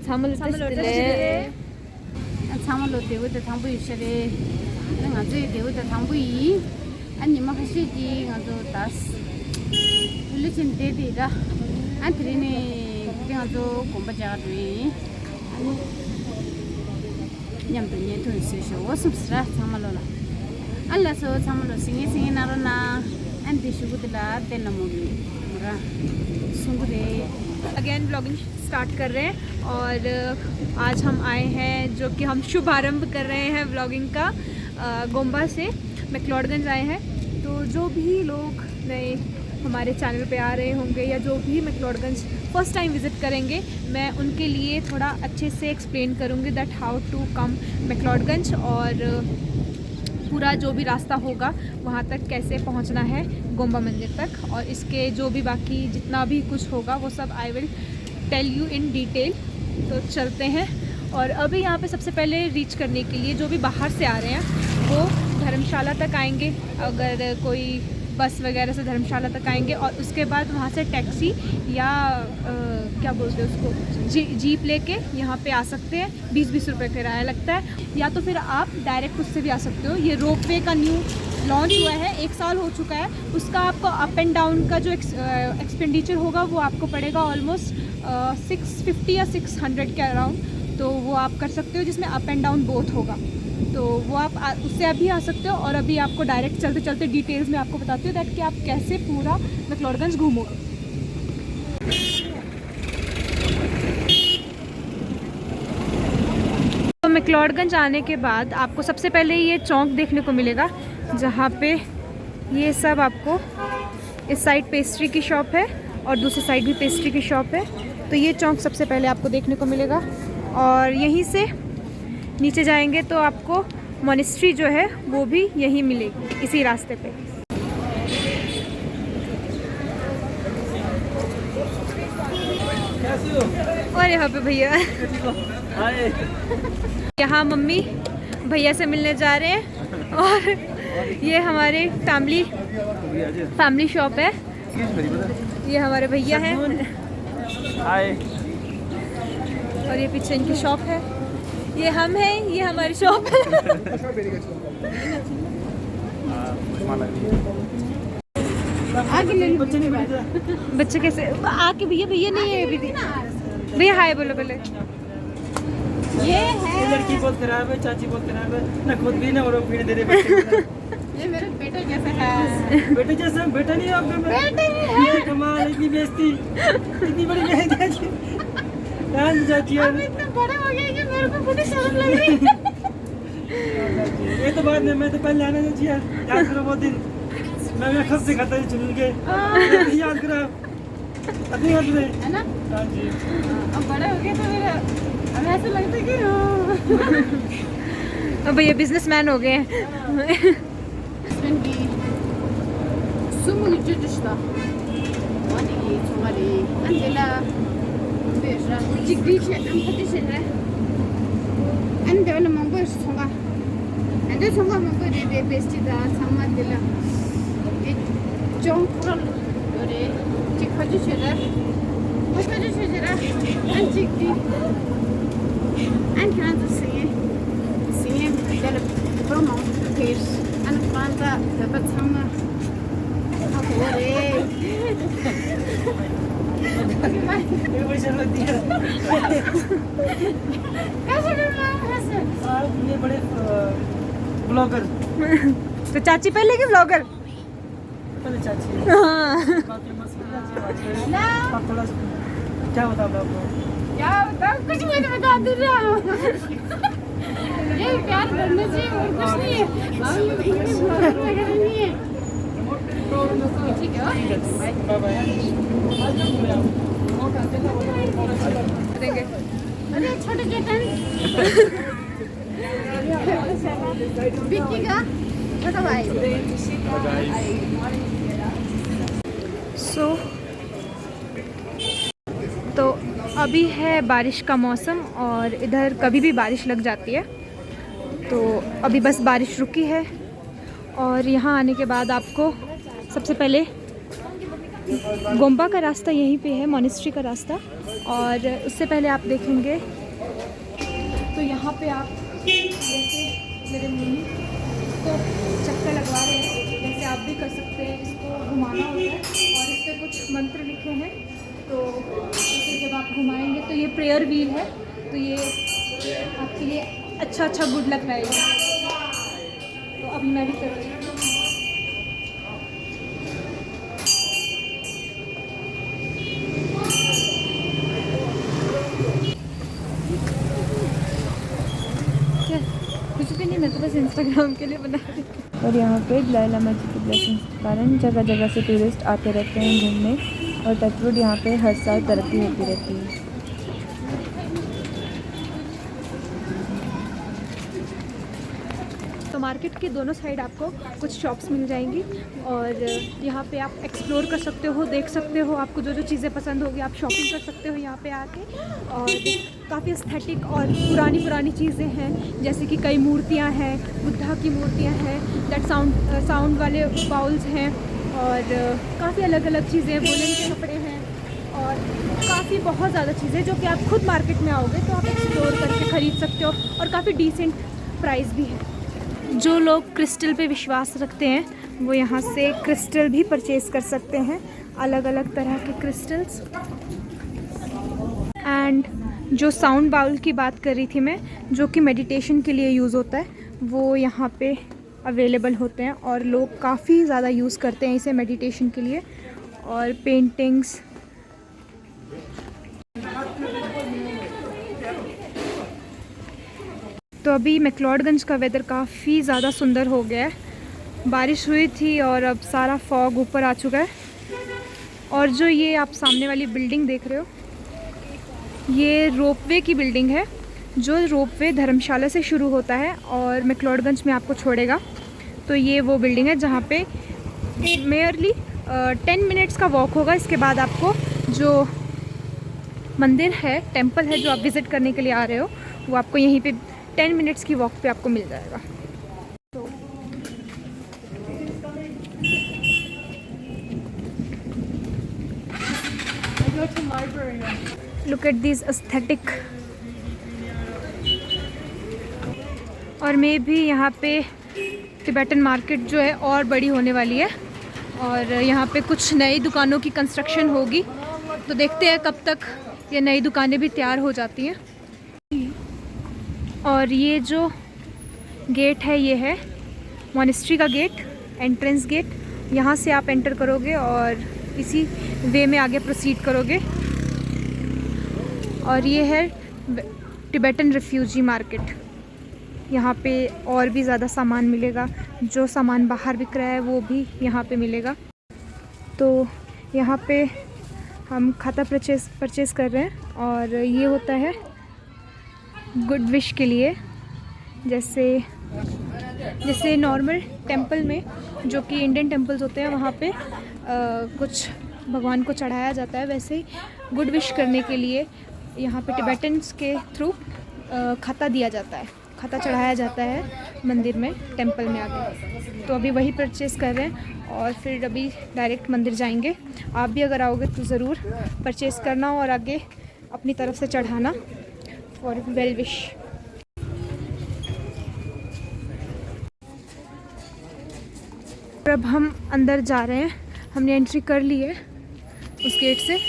참을때 참을로 대우도 당부이시래 내가 저기 대우도 당부이 아니 막 하시지 아주 다스 일리친 데디가 안트리네 그냥 아주 공부자들이 아니 냠도니 돈쓰셔 wasumsra 참을로라 알라서 참을로 싱이 나로나 안디 शुगुदला तेलमोगी मुरा सुंगरे again blogging start कर रहे हैं और आज हम आए हैं जो कि हम शुभारंभ कर रहे हैं ब्लॉगिंग का गोम्बा से मैक्लोडगंज आए हैं। तो जो भी लोग नए हमारे चैनल पे आ रहे होंगे या जो भी मैक्लोडगंज फर्स्ट टाइम विज़िट करेंगे मैं उनके लिए थोड़ा अच्छे से एक्सप्लेन करूँगी that how to come McLeodganj और पूरा जो भी रास्ता होगा वहाँ तक कैसे पहुँचना है गोम्बा मंदिर तक और इसके जो भी बाकी जितना भी कुछ होगा वो सब I will tell you in detail. तो चलते हैं और अभी यहाँ पे सबसे पहले रीच करने के लिए जो भी बाहर से आ रहे हैं वो धर्मशाला तक आएंगे, अगर कोई बस वगैरह से धर्मशाला तक आएंगे और उसके बाद वहाँ से टैक्सी या क्या बोलते हैं उसको जीप लेके यहाँ पे आ सकते हैं। 20-20 रुपये किराया लगता है या तो फिर आप डायरेक्ट उससे भी आ सकते हो। ये रोपवे का न्यू लॉन्च हुआ है, 1 साल हो चुका है। उसका आपको अप एंड डाउन का जो एक्सपेंडिचर होगा वो आपको पड़ेगा ऑलमोस्ट 650 या 600 के अराउंड। तो वो आप कर सकते हो जिसमें अप एंड डाउन बोथ होगा। तो वो आप उससे अभी आ सकते हो और अभी आपको डायरेक्ट चलते चलते डिटेल्स में आपको बताती हूँ दैट कि आप कैसे पूरा मैक्लोडगंज घूमोगे। तो मैक्लोडगंज आने के बाद आपको सबसे पहले ये चौक देखने को मिलेगा जहाँ पे ये सब आपको इस साइड पेस्ट्री की शॉप है और दूसरी साइड भी पेस्ट्री की शॉप है। तो ये चौक सबसे पहले आपको देखने को मिलेगा और यहीं से नीचे जाएंगे तो आपको मॉनेस्ट्री जो है वो भी यहीं मिलेगी इसी रास्ते पे। और यहाँ पे भैया यहाँ मम्मी भैया से मिलने जा रहे हैं और ये हमारे फैमिली शॉप है। ये हमारे भैया हैं और ये पीछे इनकी शॉप है। ये हम हैं, ये हमारी शॉप है। बच्चे कैसे आके भैया नहीं है अभी भैया हाय बोलो पहले। ये है लड़की बहुत खराब है, चाची बहुत खराब है ना, खुद भी ना और पीने दे रहे बच्चे। ये मेरे बेटे जैसे है। बेटे जैसे बेटा नहीं आपका बेटे है। कमाल, इतनी बेइज्जती, इतनी बड़ी बेइज्जती चाची अब इतने बड़े हो गए कि मेरे को बड़ी शर्म लग रही है। ये तो बात नहीं, मैं तो पहले आना चाहिए। याद करो वो दिन मैं खुद से खाता चुन के याद करो अपनी बात में है ना। हाँ जी अब बड़े हो गए तो मेरा अब ऐसा लगता है कि अब ये बिजनेसमैन हो गए हैं। Ande öyle mamboş songa. Ande songa mamboş de besti da samma dila. John kural öyle çıkıcı şeyler. Başka şeyler. En çıktı. En kandı sinye dela promo page. En kanta da batama. Akore. ये पैसा मत दिया। कैसे करना है? आप ये बड़े ब्लॉगर। तो चाची पहले की ब्लॉगर। पहले चाची। हाँ। बाकी मस्ती आप थोड़ा क्या बताओ आपको? क्या बताओ, कुछ मैं तो बता दे रहा हूँ। ये प्यार करने से और कुछ नहीं है। ब्लॉगर वगैरह नहीं है। ठीक है बाय बाय। देंगे अरे छोटे चेतन बिक्की का छोटा भाई। तो अभी है बारिश का मौसम और इधर कभी भी बारिश लग जाती है। तो अभी बस बारिश रुकी है और यहाँ आने के बाद आपको सबसे पहले गोम्बा का रास्ता यहीं पे है, मॉनेस्ट्री का रास्ता। और उससे पहले आप देखेंगे तो यहाँ पे आप जैसे मेरे मम्मी इसको चक्कर लगवा रहे हैं, जैसे आप भी कर सकते हैं। इसको घुमाना होता है और इस पर कुछ मंत्र लिखे हैं, तो इसे जब आप घुमाएंगे तो ये प्रेयर व्हील है, तो ये आपके लिए अच्छा गुड लक रहेगा। तो अभी मैं भी कर रही हूँ। क्या कुछ भी नहीं, मैं तो बस इंस्टाग्राम के लिए बना रही हूँ। और यहाँ पे दलाई लामा जी की ब्लेसिंग्स के कारण जगह जगह से टूरिस्ट आते रहते हैं घूमने, और टचवुड यहाँ पे हर साल तरक्की होती रहती है। तो मार्केट के दोनों साइड आपको कुछ शॉप्स मिल जाएंगी, और यहाँ पे आप एक्सप्लोर कर सकते हो, देख सकते हो, आपको जो जो चीज़ें पसंद होगी आप शॉपिंग कर सकते हो यहाँ पे आके। और काफ़ी एस्थेटिक और पुरानी चीज़ें हैं, जैसे कि कई मूर्तियाँ हैं, बुद्धा की मूर्तियाँ हैं, दैट साउंड वाले बाउल्स हैं, और काफ़ी अलग चीज़ें, वुलन के कपड़े हैं, और काफ़ी बहुत ज़्यादा चीज़ें जो कि आप खुद मार्केट में आओगे तो आप एक्सप्लोर करके ख़रीद सकते हो, और काफ़ी डिसेंट प्राइस भी है। जो लोग क्रिस्टल पे विश्वास रखते हैं वो यहाँ से क्रिस्टल भी परचेज़ कर सकते हैं, अलग तरह के क्रिस्टल्स। एंड जो साउंड बाउल की बात कर रही थी मैं, जो कि मेडिटेशन के लिए यूज़ होता है, वो यहाँ पे अवेलेबल होते हैं, और लोग काफ़ी ज़्यादा यूज़ करते हैं इसे मेडिटेशन के लिए। और पेंटिंग्स, तो अभी मैक्लोडगंज का वेदर काफ़ी ज़्यादा सुंदर हो गया है। बारिश हुई थी और अब सारा फॉग ऊपर आ चुका है। और जो ये आप सामने वाली बिल्डिंग देख रहे हो, ये रोपवे की बिल्डिंग है, जो रोपवे धर्मशाला से शुरू होता है और मैक्लोडगंज में आपको छोड़ेगा। तो ये वो बिल्डिंग है जहाँ पे मेयरली 10 मिनट्स का वॉक होगा। इसके बाद आपको जो मंदिर है, टेम्पल है, जो आप विज़िट करने के लिए आ रहे हो, वो आपको यहीं पे 10 मिनट्स की वॉक पे आपको मिल जाएगा। तो लुक एट दिस एस्थेटिक। और मे भी यहाँ पे टिबेटन मार्केट जो है और बड़ी होने वाली है, और यहाँ पे कुछ नई दुकानों की कंस्ट्रक्शन होगी, तो देखते हैं कब तक ये नई दुकानें भी तैयार हो जाती हैं। और ये जो गेट है, ये है मॉनेस्ट्री का गेट, एंट्रेंस गेट। यहाँ से आप एंटर करोगे और इसी वे में आगे प्रोसीड करोगे। और ये है टिबेटन रिफ्यूजी मार्केट। यहाँ पे और भी ज़्यादा सामान मिलेगा, जो सामान बाहर बिक रहा है वो भी यहाँ पे मिलेगा। तो यहाँ पे हम खाता परचेज़ कर रहे हैं, और ये होता है गुड विश के लिए। जैसे नॉर्मल टेंपल में, जो कि इंडियन टेंपल्स होते हैं, वहाँ पे कुछ भगवान को चढ़ाया जाता है, वैसे ही गुड विश करने के लिए यहाँ पे टिबेटन्स के थ्रू खाता दिया जाता है, खाता चढ़ाया जाता है मंदिर में, टेंपल में आगे। तो अभी वही परचेज़ कर रहे हैं, और फिर अभी डायरेक्ट मंदिर जाएंगे। आप भी अगर आओगे तो ज़रूर परचेज़ करना और आगे अपनी तरफ से चढ़ाना फॉर वेल विश। अब हम अंदर जा रहे हैं, हमने एंट्री कर ली है उस गेट से,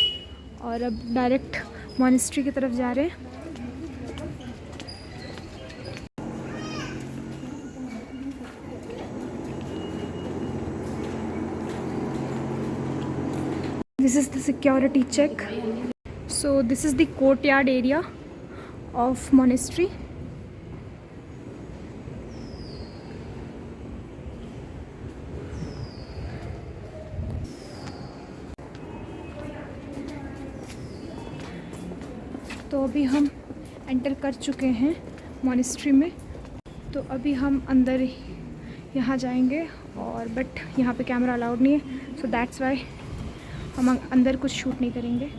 और अब डायरेक्ट मॉनेस्ट्री की तरफ जा रहे हैं। This is the security check. So this is the courtyard area of monastery. तो अभी हम एंटर कर चुके हैं मॉनेस्ट्री में। तो अभी हम अंदर यहाँ जाएंगे, और बट यहाँ पे कैमरा अलाउड नहीं है, सो दैट्स वाई हम अंदर कुछ शूट नहीं करेंगे।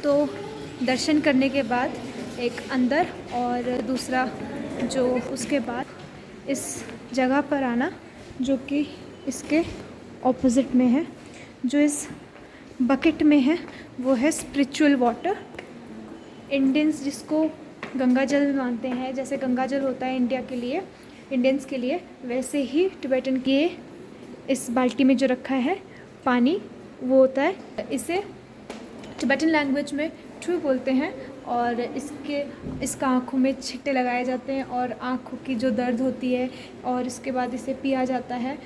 तो दर्शन करने के बाद एक अंदर और दूसरा जो उसके बाद इस जगह पर आना जो कि इसके ऑपोजिट में है, जो इस बकेट में है वो है स्पिरिचुअल वाटर। इंडियंस जिसको गंगा जल मानते हैं, जैसे गंगा जल होता है इंडिया के लिए, इंडियंस के लिए, वैसे ही टिबेटन के इस बाल्टी में जो रखा है पानी वो होता है। इसे टिबेटन लैंग्वेज में ठू बोलते हैं और इसका आँखों में छिट्टे लगाए जाते हैं और आँखों की जो दर्द होती है और इसके बाद इसे पिया जाता है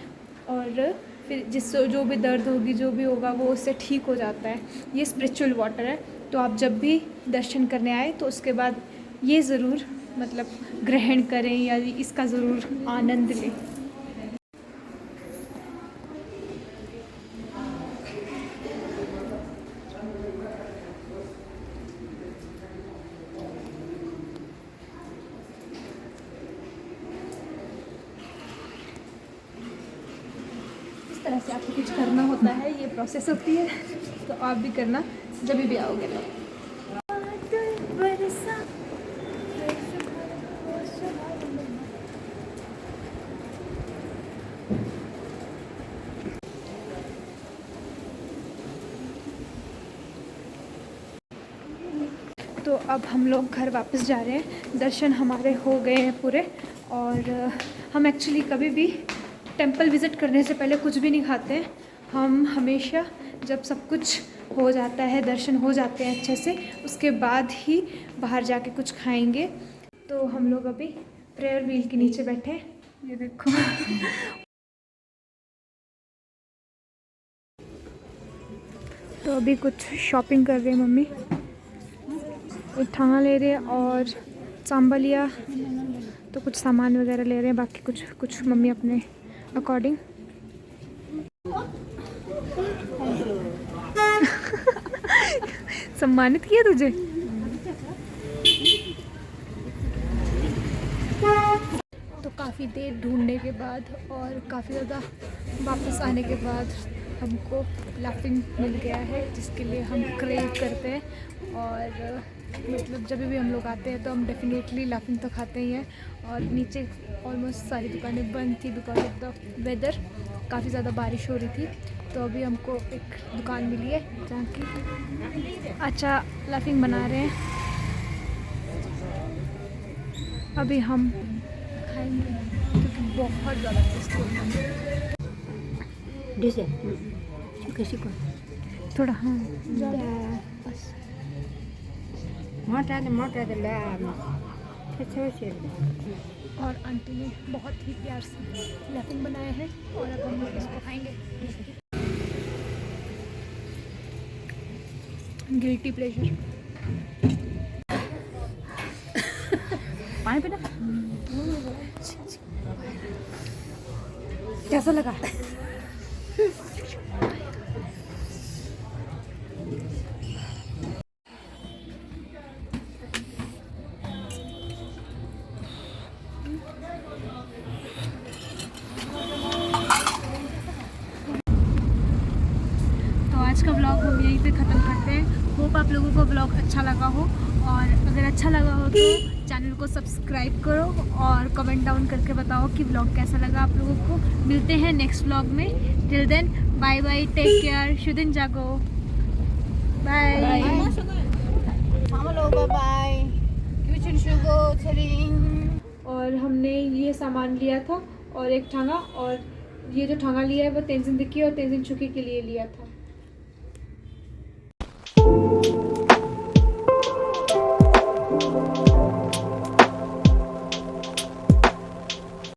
और फिर जिससे जो भी दर्द होगी जो भी होगा वो उससे ठीक हो जाता है। ये स्पिरिचुअल वाटर है। तो आप जब भी दर्शन करने आए तो उसके बाद ये ज़रूर मतलब ग्रहण करें या इसका ज़रूर आनंद लें। इस तरह से आपको कुछ करना होता है, ये प्रोसेस होती है, तो आप भी करना जब भी आओगे तो। तो अब हम लोग घर वापस जा रहे हैं। दर्शन हमारे हो गए हैं पूरे और हम एक्चुअली कभी भी टेंपल विज़िट करने से पहले कुछ भी नहीं खाते हैं। हम हमेशा जब सब कुछ हो जाता है, दर्शन हो जाते हैं अच्छे से, उसके बाद ही बाहर जाके कुछ खाएंगे। तो हम लोग अभी प्रेयर व्हील के नीचे बैठे हैं, ये देखो। तो अभी कुछ शॉपिंग कर रहे हैं मम्मी, एक ठाना ले रहे हैं और सांबा लिया, तो कुछ सामान वगैरह ले रहे हैं, बाकी कुछ मम्मी अपने अकॉर्डिंग। सम्मानित किया तुझे। तो काफ़ी देर ढूंढने के बाद और काफ़ी ज़्यादा वापस आने के बाद हमको लाफिंग मिल गया है, जिसके लिए हम क्रेव करते हैं। और मतलब जब भी हम लोग आते हैं तो हम डेफिनेटली लाफिंग तो खाते ही हैं। और नीचे ऑलमोस्ट सारी दुकानें बंद थी बिकॉज ऑफ द वेदर, काफ़ी ज़्यादा बारिश हो रही थी। तो अभी हमको एक दुकान मिली है जहाँ की अच्छा लाफिंग बना रहे हैं। अभी हम खाएंगे क्योंकि बहुत ज़्यादा टेस्ट होता है। थोड़ा हाँ बस और आंटी ने बहुत ही प्यार से लाफिंग बनाया है और अब हम लोग इसको खाएंगे। Guilty pleasure. पानी पीना कैसा लगा? आज का व्लॉग हम यहीं पे ख़त्म करते हैं। होप आप लोगों को व्लॉग अच्छा लगा हो, और अगर अच्छा लगा हो तो चैनल को सब्सक्राइब करो और कमेंट डाउन करके बताओ कि व्लॉग कैसा लगा आप लोगों को। मिलते हैं नेक्स्ट व्लॉग में। Till then bye bye, take care, Shudin जागो, बाय और हमने ये सामान लिया था और एक ठांगा, और ये जो ठांगा लिया है वो तेंजिन दिक्की और तेंजिन चुकी के लिए लिया था।